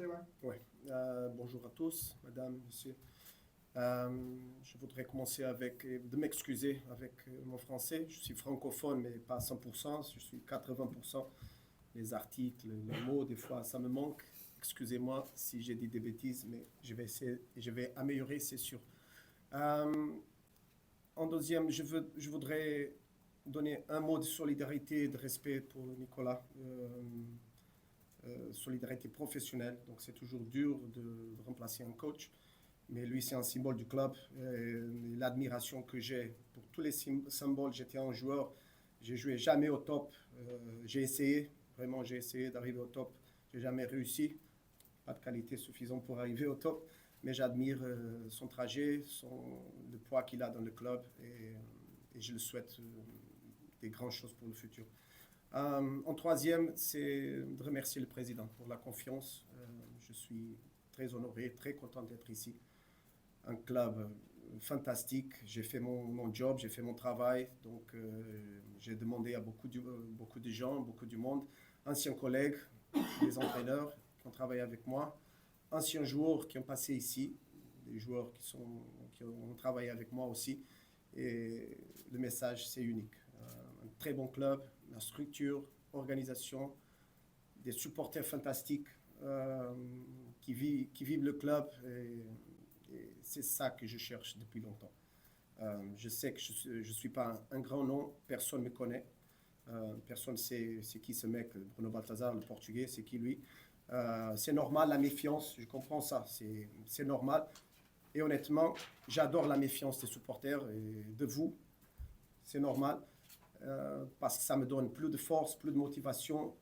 français, ouais. Ouais. Bonjour à tous, madame, monsieur. Je voudrais commencer avec de m'excuser avec mon français. Je suis francophone, mais pas à 100%. Je suis 80%. Les articles, les mots, des fois, ça me manque. Excusez-moi si j'ai dit des bêtises, mais je vais essayer, je vais améliorer, c'est sûr. Euh, En deuxième, je voudrais donner un mot de solidarité et de respect pour Nicolas. Solidarité professionnelle. Donc c'est toujours dur de remplacer un coach. Mais lui, c'est un symbole du club. L'admiration que j'ai pour tous les symboles, j'étais un joueur, j'ai joué jamais au top. J'ai essayé, vraiment, j'ai essayé d'arriver au top. J'ai jamais réussi. Pas de qualité suffisante pour arriver au top. Mais j'admire son trajet, le poids qu'il a dans le club et je le souhaite des grandes choses pour le futur. En troisième, c'est de remercier le président pour la confiance. Je suis très honoré, très content d'être ici. Un club fantastique. J'ai fait mon job, j'ai fait mon travail. Donc, j'ai demandé à beaucoup de gens, beaucoup du monde, anciens collègues, des entraîneurs qui ont travaillé avec moi, anciens joueurs qui ont passé ici, des joueurs qui ont travaillé avec moi aussi. Et le message, c'est unique. Un très bon club, la structure, organisation, des supporters fantastiques qui vivent le club. Et c'est ça que je cherche depuis longtemps. Je sais que je ne suis pas un grand nom, personne ne me connaît. Personne ne sait c'est qui ce mec, Bruno Balthazar, le portugais, c'est qui lui. C'est normal la méfiance, je comprends ça, c'est normal. Et honnêtement, j'adore la méfiance des supporters et de vous. C'est normal parce que ça me donne plus de force, plus de motivation,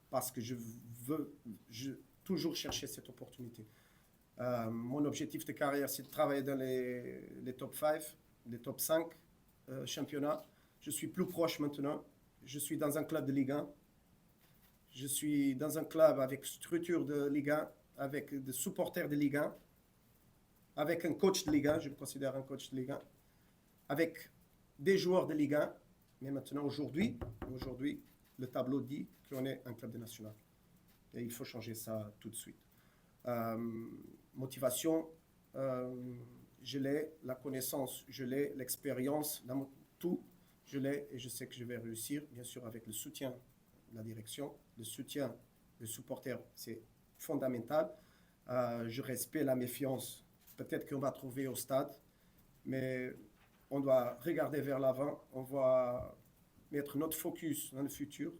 parce que je veux toujours chercher cette opportunité. Mon objectif de carrière, c'est de travailler dans les top 5, les top 5 championnats. Je suis plus proche maintenant. Je suis dans un club de Ligue 1. Je suis dans un club avec structure de Ligue 1, avec des supporters de Ligue 1, avec un coach de Ligue 1, je me considère un coach de Ligue 1, avec des joueurs de Ligue 1. Mais maintenant, aujourd'hui, le tableau dit qu'on est un club de national. Et il faut changer ça tout de suite. Motivation, je l'ai, la connaissance, je l'ai, l'expérience, tout, je l'ai et je sais que je vais réussir, bien sûr avec le soutien de la direction, le soutien des supporters, c'est fondamental. Je respecte la méfiance, peut-être qu'on va trouver au stade, mais on doit regarder vers l'avant, on va mettre notre focus dans le futur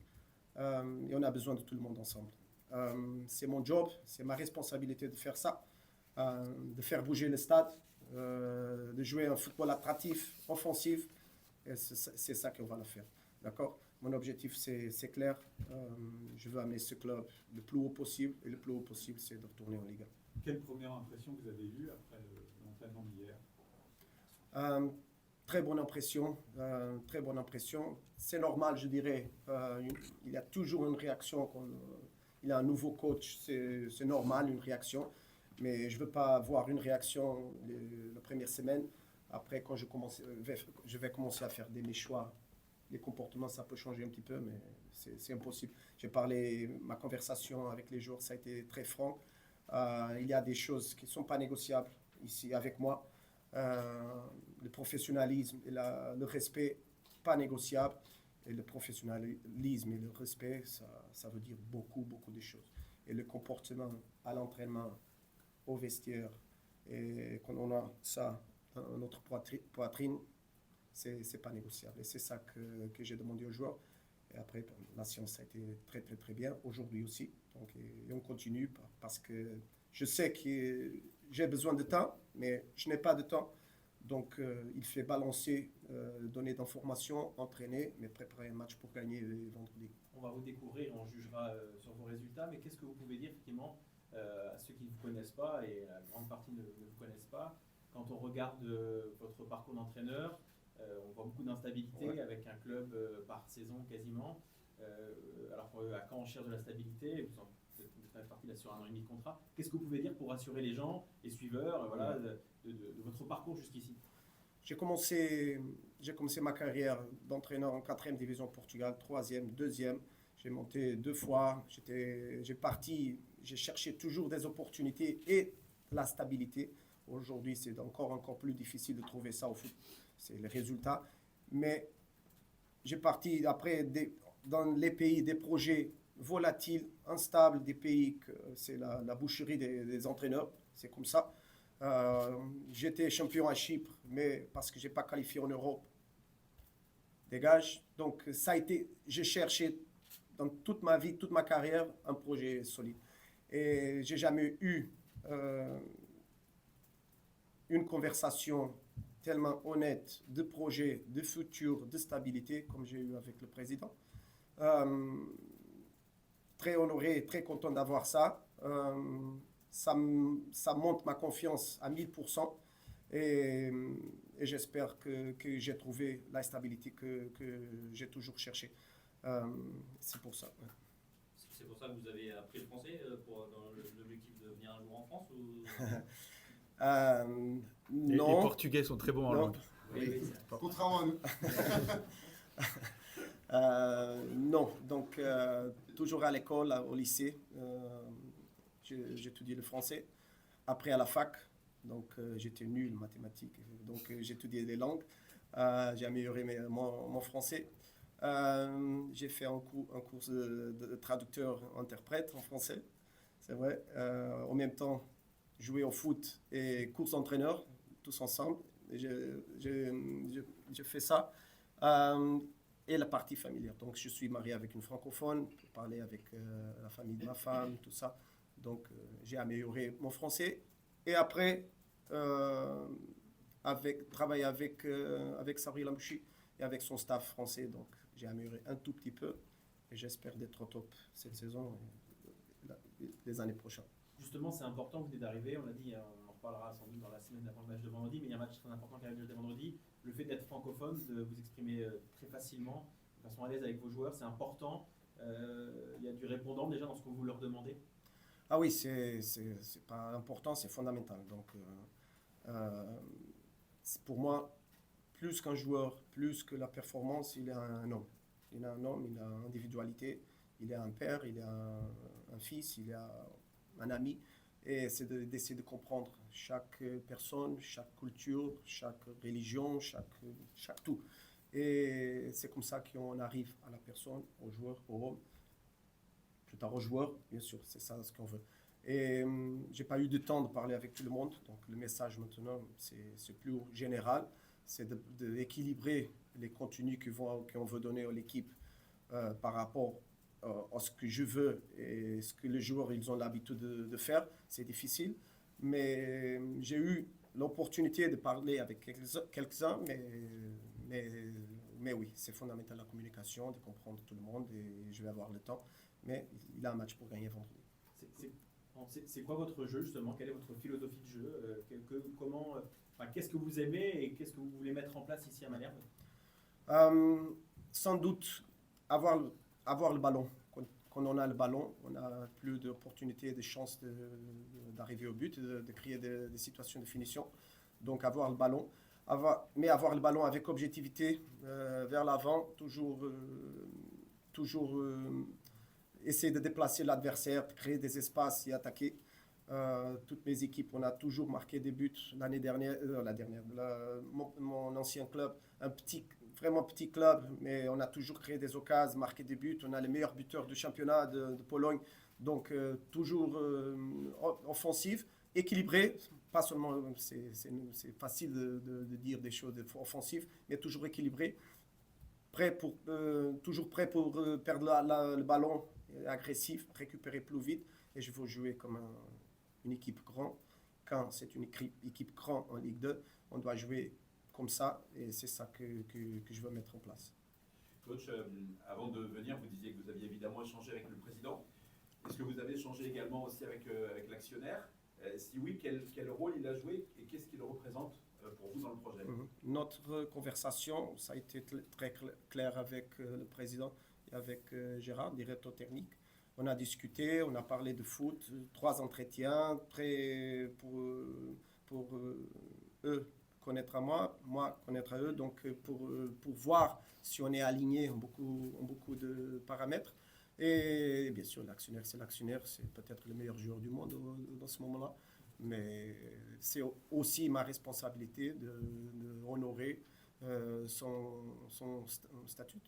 et on a besoin de tout le monde ensemble. C'est mon job, c'est ma responsabilité de faire ça, de faire bouger le stade, de jouer un football attractif, offensif. Et c'est ça qu'on va le faire. D'accord? Mon objectif, c'est clair. Je veux amener ce club le plus haut possible. Et le plus haut possible, c'est de retourner en Ligue 1. Quelle première impression vous avez eue après l'entraînement d'hier? Très bonne impression, très bonne impression. C'est normal, je dirais. Il y a toujours une réaction quand il y a un nouveau coach. C'est normal, une réaction. Mais je ne veux pas avoir une réaction la première semaine. Après, quand je vais commencer à faire mes choix. Les comportements, ça peut changer un petit peu, mais c'est impossible. J'ai parlé, ma conversation avec les joueurs, ça a été très franc. Il y a des choses qui ne sont pas négociables ici avec moi. Le professionnalisme et le respect, pas négociable. Et le professionnalisme et le respect, ça veut dire beaucoup, beaucoup de choses. Et le comportement à l'entraînement, au vestiaire, et quand on a ça dans notre poitrine, c'est pas négociable. Et c'est ça que j'ai demandé aux joueurs. Et après, la séance a été très, très, très bien. Aujourd'hui aussi. Donc, et on continue parce que je sais que j'ai besoin de temps, mais je n'ai pas de temps. Donc, il fait balancer, donner d'informations, entraîner, mais préparer un match pour gagner vendredi. On va vous découvrir, on jugera sur vos résultats, mais qu'est-ce que vous pouvez dire effectivement à ceux qui ne vous connaissent pas, et la grande partie ne vous connaissent pas, quand on regarde votre parcours d'entraîneur, on voit beaucoup d'instabilité avec un club par saison quasiment, alors qu'à Caen on cherche de la stabilité, vous êtes parti là sur 1 an et demi de contrat. Qu'est-ce que vous pouvez dire pour rassurer les gens, les suiveurs, voilà, de votre parcours jusqu'ici? J'ai commencé ma carrière d'entraîneur en 4e division Portugal, 3e, 2e. J'ai monté 2 fois. J'ai j'ai cherché toujours des opportunités et la stabilité. Aujourd'hui, c'est encore plus difficile de trouver ça au foot. C'est les résultats. Mais j'ai parti après dans les pays des projets volatiles, instables, des pays que c'est la boucherie des entraîneurs. C'est comme ça. J'étais champion à Chypre, mais parce que je n'ai pas qualifié en Europe, dégage. Donc, ça a été, j'ai cherché dans toute ma vie, toute ma carrière, un projet solide. Et j'ai jamais eu une conversation tellement honnête de projet, de futur, de stabilité, comme j'ai eu avec le président. Très honoré, très content d'avoir ça. Ça monte ma confiance à 1000%. Et j'espère que j'ai trouvé la stabilité que j'ai toujours cherché. C'est pour ça. Ouais. C'est pour ça que vous avez appris le français dans l'objectif de venir un jour en France ou... Non. Les Portugais sont très bons en langue. Oui. Contrairement à nous. Non, donc toujours à l'école, au lycée, j'ai étudié le français. Après à la fac, donc j'étais nul en mathématiques, donc j'ai étudié les langues. J'ai amélioré mon français. J'ai fait un cours de traducteur-interprète en français, c'est vrai. En même temps, jouer au foot et course d'entraîneur, tous ensemble. J'ai fait ça. Et la partie familiale. Donc, je suis marié avec une francophone, je parlais avec la famille de ma femme, tout ça. Donc, j'ai amélioré mon français. Et après, travailler avec Sabri Lamouchi et avec son staff français. Donc, j'ai amélioré un tout petit peu. Et j'espère d'être au top cette saison et les années prochaines. Justement, c'est important, vous venez d'arriver, on l'a dit, on en reparlera sans doute dans la semaine avant le match de vendredi, mais il y a un match très important qui arrive jeudi vendredi. Le fait d'être francophone, de vous exprimer très facilement, de façon à l'aise avec vos joueurs, c'est important. Il y a du répondant déjà dans ce que vous leur demandez. Ah oui, c'est pas important, c'est fondamental. Donc, pour moi, plus qu'un joueur, plus que la performance, il est un homme. Il est un homme, il a une individualité, il est un père, il est un fils, il est un ami. Et c'est d'essayer de comprendre chaque personne, chaque culture, chaque religion, chaque tout. Et c'est comme ça qu'on arrive à la personne, au joueur, au homme. Plus tard au joueur, bien sûr, c'est ça ce qu'on veut. Et j'ai pas eu de temps de parler avec tout le monde, donc le message maintenant, c'est plus général, c'est d'équilibrer les contenus qu'on veut donner à l'équipe par rapport à ce que je veux et ce que les joueurs ils ont l'habitude de faire. C'est difficile, mais j'ai eu l'opportunité de parler avec quelques-uns, mais oui, c'est fondamental la communication, de comprendre tout le monde et je vais avoir le temps. Mais il a un match pour gagner vendredi. C'est quoi votre jeu justement? Quelle est votre philosophie de jeu? Qu'est-ce que vous aimez et qu'est-ce que vous voulez mettre en place ici à Malherbe? Sans doute avoir le ballon. Quand on a le ballon, on a plus d'opportunités, de chances d'arriver au but, de créer des situations de finition. Donc avoir le ballon. Mais avoir le ballon avec objectivité, vers l'avant, toujours essayer de déplacer l'adversaire, créer des espaces et attaquer. Toutes mes équipes, on a toujours marqué des buts. L'année dernière, mon ancien club, vraiment petit club, mais on a toujours créé des occasions, marqué des buts. On a les meilleurs buteurs du championnat de Pologne. Donc, toujours offensif, équilibré. Pas seulement, c'est facile de dire des choses offensives, mais toujours équilibré. Toujours prêt pour perdre le ballon, agressif, récupérer plus vite. Et je veux jouer comme une équipe grande. Quand c'est une équipe grande en Ligue 2, on doit jouer comme ça. Et c'est ça que je veux mettre en place. Coach, avant de venir, vous disiez que vous aviez évidemment échangé avec le président. Est-ce que vous avez échangé également aussi avec l'actionnaire? Si oui, quel rôle il a joué et qu'est-ce qu'il représente pour vous dans le projet? Notre conversation, ça a été très clair avec le président et avec Gérard, directeur technique. On a discuté, on a parlé de foot, 3 entretiens, pour eux connaître à moi connaître à eux, donc pour voir si on est aligné en beaucoup de paramètres. Et bien sûr, l'actionnaire, c'est peut-être le meilleur joueur du monde dans ce moment-là. Mais c'est aussi ma responsabilité de honorer son statut.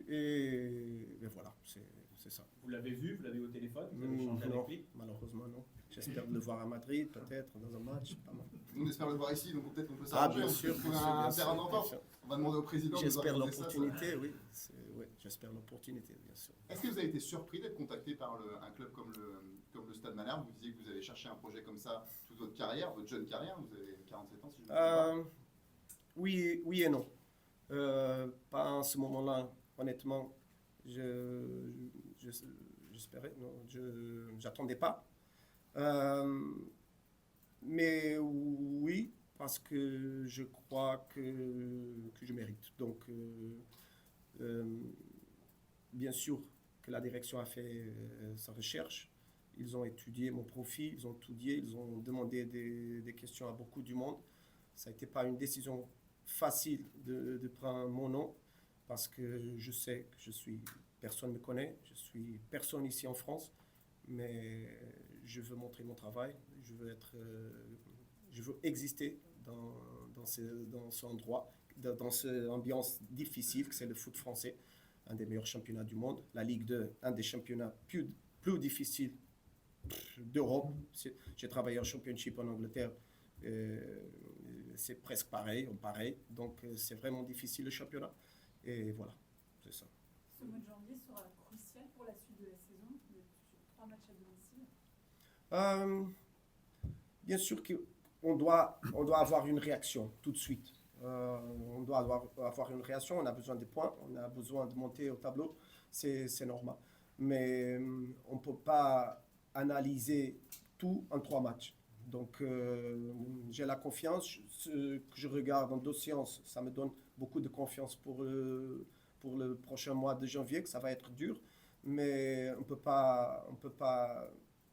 Et voilà, c'est ça. Vous l'avez vu, vous l'avez au téléphone, vous avez échangé Non, avec lui. malheureusement non. J'espère le voir à Madrid, peut-être, dans un match. Pas mal. On espère le voir ici, donc peut-être qu'on peut Ah, s'arranger. bien on sûr, peut trouver bien sûr, un bien terrain sûr, d'entente. bien sûr. On va demander au président de J'espère organiser ça, ça. l'opportunité, oui. J'espère l'opportunité, bien sûr. Est-ce que vous avez été surpris d'être contacté par un club comme le Stade Malherbe? Vous disiez que vous avez cherché un projet comme ça toute votre carrière, votre jeune carrière. Vous avez 47 ans, si je ne me trompe pas. Oui et non. Pas en ce moment-là, honnêtement. J'espérais, non, j'attendais pas. Mais oui, parce que je crois que je mérite. Donc, bien sûr que la direction a fait sa recherche. Ils ont étudié mon profil, ils ont étudié, ils ont demandé des questions à beaucoup du monde. Ça n'était pas une décision facile de prendre mon nom parce que je sais que personne ne me connaît, je suis personne ici en France, mais je veux montrer mon travail, je veux exister dans ce endroit, dans cette ambiance difficile que c'est le foot français, un des meilleurs championnats du monde, la Ligue 2, un des championnats plus difficiles d'Europe. J'ai travaillé en Championship en Angleterre, c'est presque pareil, donc c'est vraiment difficile le championnat, et voilà, c'est ça. Ce mois de janvier sera crucial pour la suite de la saison. Vous êtes sur 3 matchs à domicile. Bien sûr qu'on doit avoir une réaction tout de suite. On doit avoir une réaction, on a besoin de points, on a besoin de monter au tableau, c'est normal. Mais on ne peut pas analyser tout en 3 matchs. Donc j'ai la confiance, ce que je regarde en 2 séances, ça me donne beaucoup de confiance pour le prochain mois de janvier, que ça va être dur. Mais on peut pas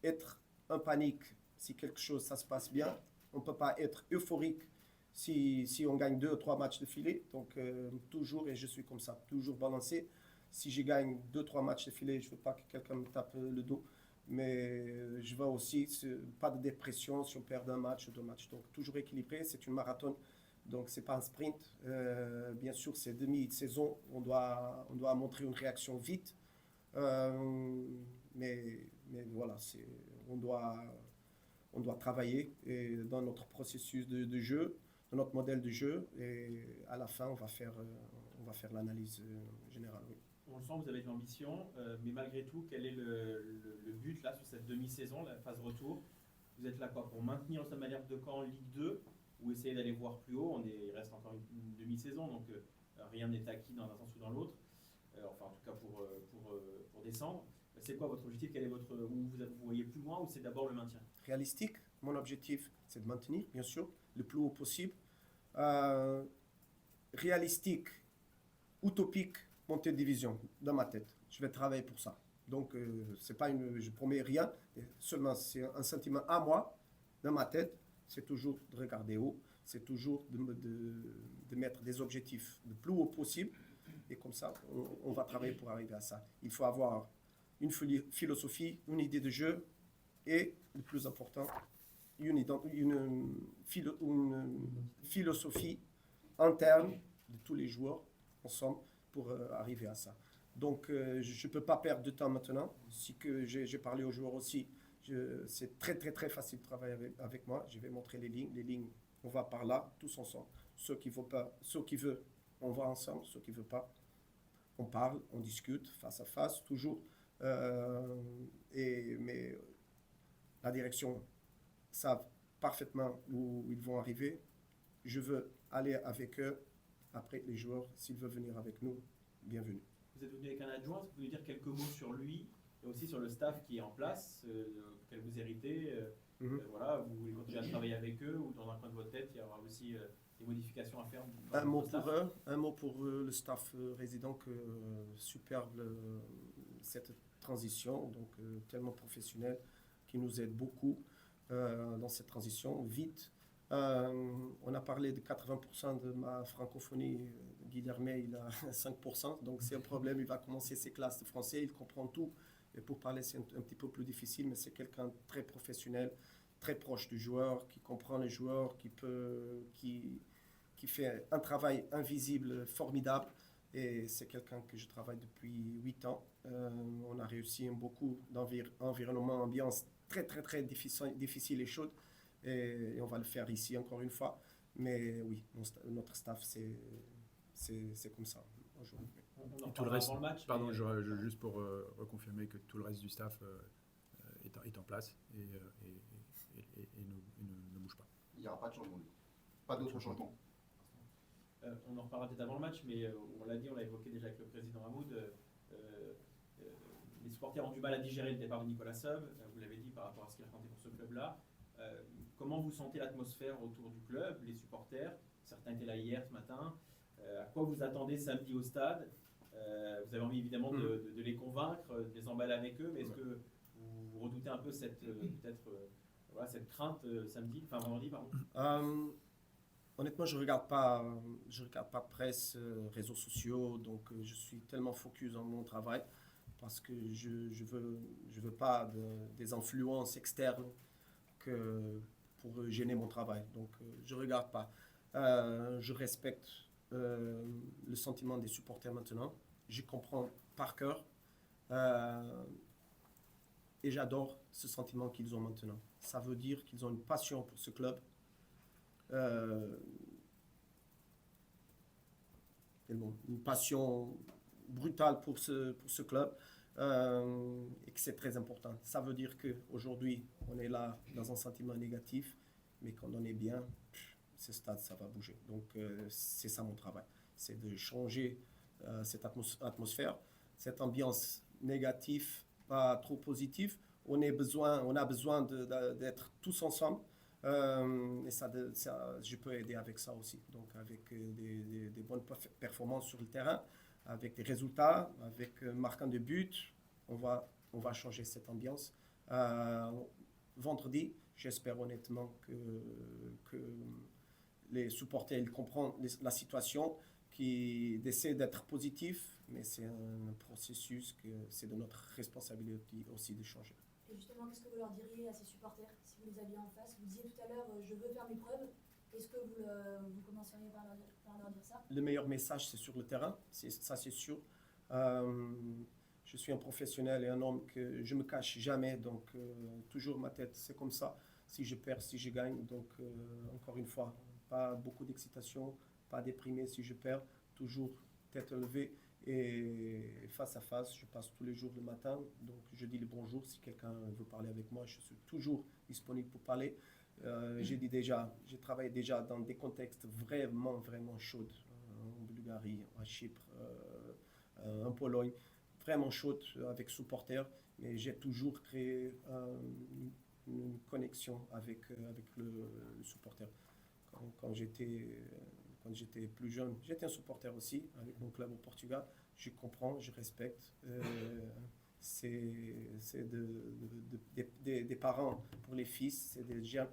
être en panique si quelque chose, ça se passe bien. On ne peut pas être euphorique si on gagne 2 ou 3 matchs de filet. Donc toujours, et je suis comme ça, toujours balancé. Si je gagne 2 ou 3 matchs de filet, je ne veux pas que quelqu'un me tape le dos. Mais je veux aussi, pas de dépression si on perd un match ou 2 matchs. Donc toujours équilibré, c'est une marathon. Donc ce n'est pas un sprint. Bien sûr, c'est demi-saison. On doit montrer une réaction vite. Mais voilà, on doit travailler dans notre processus de jeu, dans notre modèle de jeu. Et à la fin, on va faire l'analyse générale. Oui. On le sent, vous avez de l'ambition, mais malgré tout, quel est le but là sur cette demi-saison, la phase retour? Vous êtes là quoi, pour maintenir le Stade Malherbe de Caen en Ligue 2 ou essayer d'aller voir plus haut? Il reste encore une demi-saison, donc rien n'est acquis dans un sens ou dans l'autre. Enfin, en tout cas pour descendre. C'est quoi votre objectif? Vous voyez plus loin ou c'est d'abord le maintien? Réalistique, mon objectif, c'est de maintenir, bien sûr, le plus haut possible. Réalistique, utopique, montée de division dans ma tête. Je vais travailler pour ça. Donc, c'est pas je promets rien, seulement c'est un sentiment à moi, dans ma tête, c'est toujours de regarder haut, c'est toujours de mettre des objectifs le plus haut possible, et comme ça, on va travailler pour arriver à ça. Il faut avoir une philosophie, une idée de jeu, et le plus important, une philosophie interne de tous les joueurs ensemble pour arriver à ça. Donc, je ne peux pas perdre de temps maintenant. J'ai parlé aux joueurs aussi. C'est très, très, très facile de travailler avec moi. Je vais montrer les lignes. Les lignes, on va par là, tous ensemble. Ceux qui veulent, on va ensemble. Ceux qui ne veulent pas, on parle, on discute face à face, toujours. Mais la direction savent parfaitement où ils vont arriver. Je veux aller avec eux. Après, les joueurs, s'ils veulent venir avec nous, bienvenue. Vous êtes venu avec un adjoint, est-ce que vous pouvez dire quelques mots sur lui et aussi sur le staff qui est en place, quel vous héritez voilà, vous voulez continuer à travailler avec eux ou dans un coin de votre tête, il y aura aussi des modifications à faire? Un mot pour eux, un mot pour le staff résident, superbe cette transition, donc tellement professionnel, qui nous aide beaucoup dans cette transition, vite. On a parlé de 80% de ma francophonie Guilherme, il a 5%, donc c'est un problème. Il va commencer ses classes de français, il comprend tout. Et pour parler, c'est un petit peu plus difficile, mais c'est quelqu'un de très professionnel, très proche du joueur, qui comprend les joueurs, qui fait un travail invisible formidable. Et c'est quelqu'un que je travaille depuis 8 ans. On a réussi beaucoup d'environnements, ambiance très, très, très difficile et chaude. Et on va le faire ici encore une fois. Mais oui, notre staff, c'est comme ça aujourd'hui. On en Et tout le reparlera reste, avant le match. pardon, mais, juste pour reconfirmer que tout le reste du staff est en place et ne bouge pas. Il n'y aura pas de changement. Pas d'autres changements. on en reparlera peut-être avant le match, mais on l'a dit, on l'a évoqué déjà avec le président Hamoud. Les supporters ont du mal à digérer le départ de Nicolas Seub, vous l'avez dit, par rapport à ce qu'il a tenté pour ce club-là. Comment vous sentez l'atmosphère autour du club, les supporters? Certains étaient là hier, ce matin. À quoi vous attendez samedi au stade? Vous avez envie évidemment de les convaincre, de les emballer avec eux, mais est-ce que vous redoutez un peu cette, cette crainte vendredi, pardon? Honnêtement, je regarde pas presse, réseaux sociaux, donc je suis tellement focus dans mon travail parce que je veux pas des influences externes pour gêner mon travail. Donc je regarde pas. Je respecte le sentiment des supporters maintenant. Je comprends par cœur et j'adore ce sentiment qu'ils ont maintenant. Ça veut dire qu'ils ont une passion pour ce club. Une passion brutale pour ce club et que c'est très important. Ça veut dire qu'aujourd'hui, on est là dans un sentiment négatif, mais quand on est bien, ce stade, ça va bouger. Donc, c'est ça mon travail. C'est de changer cette atmosphère, cette ambiance négative, pas trop positive. On a besoin d'être tous ensemble. Et ça, je peux aider avec ça aussi. Donc, avec des bonnes performances sur le terrain, avec des résultats, avec marquant de buts, on va changer cette ambiance. Vendredi, j'espère honnêtement que les supporters ils comprennent la situation, qu'ils essaient d'être positifs, mais c'est un processus que c'est de notre responsabilité aussi de changer. Et justement, qu'est-ce que vous leur diriez à ces supporters si vous les aviez en face? Vous disiez tout à l'heure, je veux faire mes preuves. Est-ce que vous commenceriez par leur dire ça? Le meilleur message, c'est sur le terrain, ça c'est sûr. Je suis un professionnel et un homme que je me cache jamais, donc toujours ma tête, c'est comme ça. Si je perds, si je gagne, donc encore une fois, pas beaucoup d'excitation, pas déprimé si je perds, toujours tête levée. Et face à face, je passe tous les jours le matin, donc je dis le bonjour. Si quelqu'un veut parler avec moi, je suis toujours disponible pour parler. J'ai travaillé déjà dans des contextes vraiment, vraiment chauds, en Bulgarie, à Chypre, en Pologne, vraiment chauds avec supporters, mais j'ai toujours créé une connexion avec le supporter. Quand j'étais plus jeune, j'étais un supporter aussi avec mon club au Portugal. Je comprends, je respecte. C'est des parents pour les fils, c'est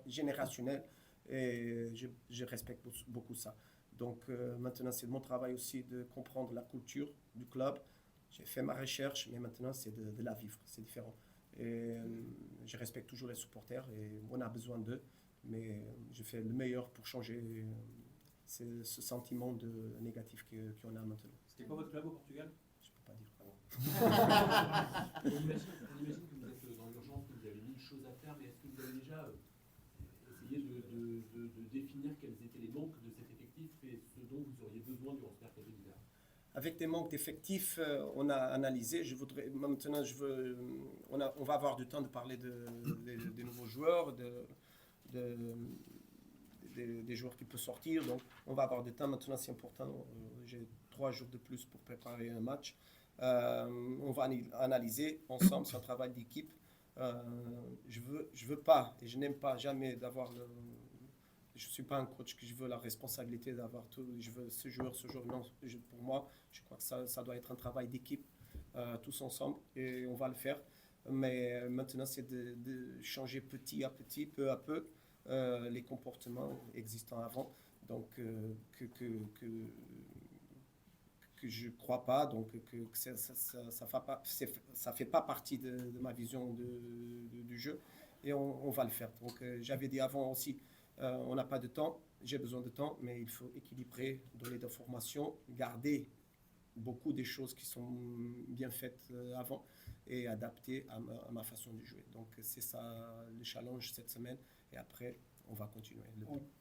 générationnel et je respecte beaucoup ça. Donc maintenant, c'est mon travail aussi de comprendre la culture du club. J'ai fait ma recherche, mais maintenant, c'est de la vivre, c'est différent. Et je respecte toujours les supporters et on a besoin d'eux, mais je fais le meilleur pour changer ce sentiment négatif qu'on a maintenant. C'était quoi votre club au Portugal? Je ne peux pas dire. On imagine que vous êtes dans l'urgence, que vous avez mille choses à faire, mais est-ce que vous avez déjà essayé de définir quels étaient les manques de cet effectif et ce dont vous auriez besoin durant ce mercato d'hiver? Avec des manques d'effectifs, on a analysé. Maintenant, on va avoir du temps de parler des nouveaux joueurs, des joueurs qui peuvent sortir. Donc, on va avoir du temps. Maintenant, c'est important. J'ai 3 jours de plus pour préparer un match. On va analyser ensemble. C'est un travail d'équipe. Je veux pas et je n'aime pas jamais d'avoir je ne suis pas un coach que je veux la responsabilité d'avoir tout. Je veux ce joueur. Non, pour moi, je crois que ça doit être un travail d'équipe, tous ensemble, et on va le faire. Mais maintenant, c'est de changer petit à petit, peu à peu, les comportements existants avant. Donc, que je ne crois pas, donc que ça fait pas partie de ma vision du jeu, et on va le faire. Donc j'avais dit avant aussi, on n'a pas de temps, j'ai besoin de temps, mais il faut équilibrer, donner des formations, garder beaucoup des choses qui sont bien faites avant et adapter à ma façon de jouer. Donc c'est ça le challenge cette semaine, et après on va continuer.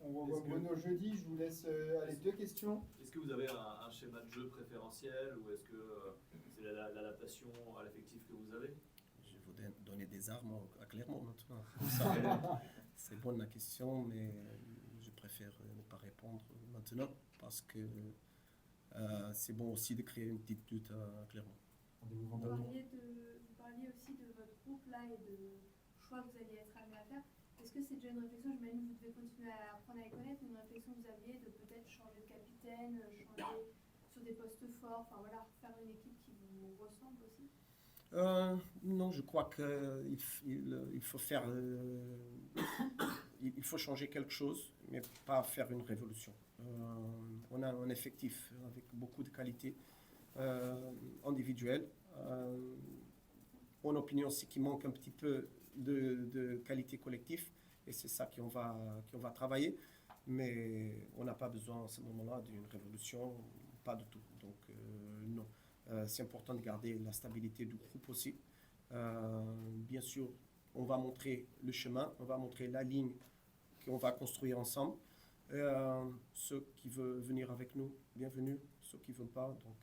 On revoit Bruno jeudi, je vous laisse aller 2 questions. Est-ce que vous avez un schéma de jeu préférentiel ou est-ce que c'est l'adaptation à l'effectif que vous avez? Je vais vous donner des armes à Clermont maintenant. C'est bonne la question, mais je préfère ne pas répondre maintenant parce que c'est bon aussi de créer une petite lutte à Clermont. Vous parliez aussi de votre groupe là et de choix que vous alliez être amené à faire. Est-ce que c'est déjà une réflexion, j'imagine que vous devez continuer à apprendre à les connaître, une réflexion que vous aviez de peut-être changer de capitaine, changer sur des postes forts, enfin voilà, faire une équipe qui vous ressemble aussi? Non, je crois qu'il faut faire, il faut changer quelque chose, mais pas faire une révolution. On a un effectif avec beaucoup de qualités individuelles. Mon opinion, c'est qu'il manque un petit peu de qualité collective, et c'est ça qu'on va travailler, mais on n'a pas besoin à ce moment-là d'une révolution, pas du tout. Donc non, c'est important de garder la stabilité du groupe aussi. Bien sûr, on va montrer le chemin, on va montrer la ligne qu'on va construire ensemble. Ceux qui veulent venir avec nous, bienvenue. Ceux qui ne veulent pas, donc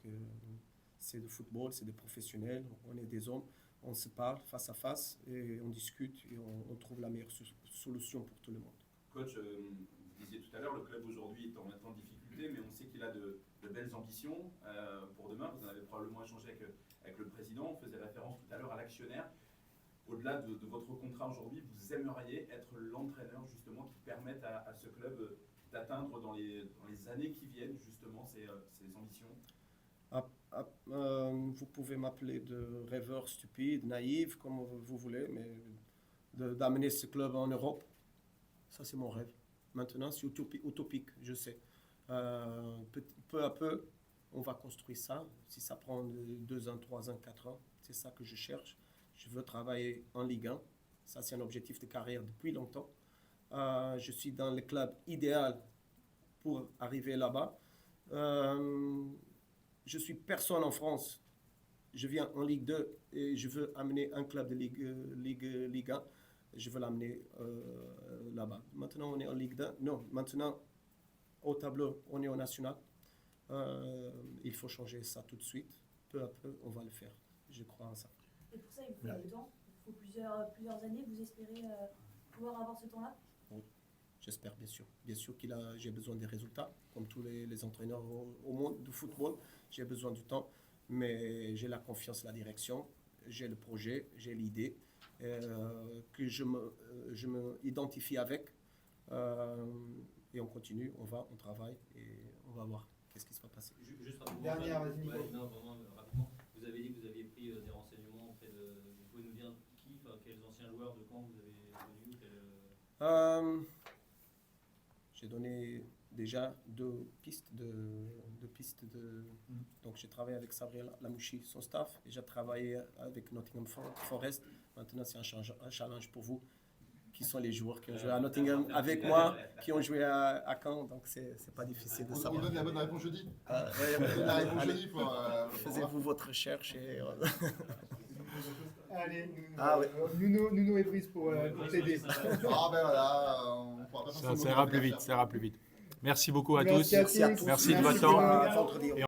c'est du football, c'est des professionnels, on est des hommes. On se parle face à face et on discute et on trouve la meilleure solution pour tout le monde. Coach, vous disiez tout à l'heure, le club aujourd'hui est en même temps en difficulté, mais on sait qu'il a de belles ambitions pour demain. Vous en avez probablement échangé avec le président. On faisait référence tout à l'heure à l'actionnaire. Au-delà de votre contrat aujourd'hui, vous aimeriez être l'entraîneur justement qui permette à ce club d'atteindre dans les années qui viennent justement ces ambitions? Vous pouvez m'appeler de rêveur stupide, naïf, comme vous voulez, mais d'amener ce club en Europe, ça c'est mon rêve. Maintenant, c'est utopique, je sais. Peu à peu, on va construire ça. Si ça prend 2 ans, 3 ans, 4 ans, c'est ça que je cherche. Je veux travailler en Ligue 1. Ça, c'est un objectif de carrière depuis longtemps. Je suis dans le club idéal pour arriver là-bas. Je suis personne en France. Je viens en Ligue 2 et je veux amener un club de Ligue 1. Je veux l'amener là-bas. Maintenant, on est en Ligue 1. Non, maintenant, au tableau, on est au national. Il faut changer ça tout de suite. Peu à peu, on va le faire. Je crois en ça. Et pour ça, il faut du temps. Il faut plusieurs années. Vous espérez pouvoir avoir ce temps-là? Oui, j'espère, bien sûr. Bien sûr j'ai besoin des résultats, comme tous les entraîneurs au monde du football. J'ai besoin du temps, mais j'ai la confiance, la direction, j'ai le projet, j'ai l'idée, que je me identifie avec. Et on continue, on travaille et on va voir qu'est-ce qui se va passer. Juste rapidement, Dernière, vas-y, Nico. rapidement. Vous avez dit que vous aviez pris des renseignements auprès de. Vous pouvez nous dire quels anciens joueurs de camp vous avez connus? J'ai donné déjà 2 pistes donc j'ai travaillé avec Sabriel Lamouchi, son staff, et j'ai travaillé avec Nottingham Forest. Maintenant, c'est un challenge pour vous. Qui sont les joueurs qui ont joué à Nottingham avec moi, qui ont joué à Caen, donc c'est pas difficile de savoir. On donne la bonne réponse jeudi. On donne la réponse jeudi pour. Faites-vous votre recherche et. Allez, ouais. Nuno et Brice pour t'aider. Ah ben voilà, on pourra pas Ça ira plus vite, ça ira plus vite. Merci beaucoup à Merci tous. à tous. Merci de Merci votre temps. de votre-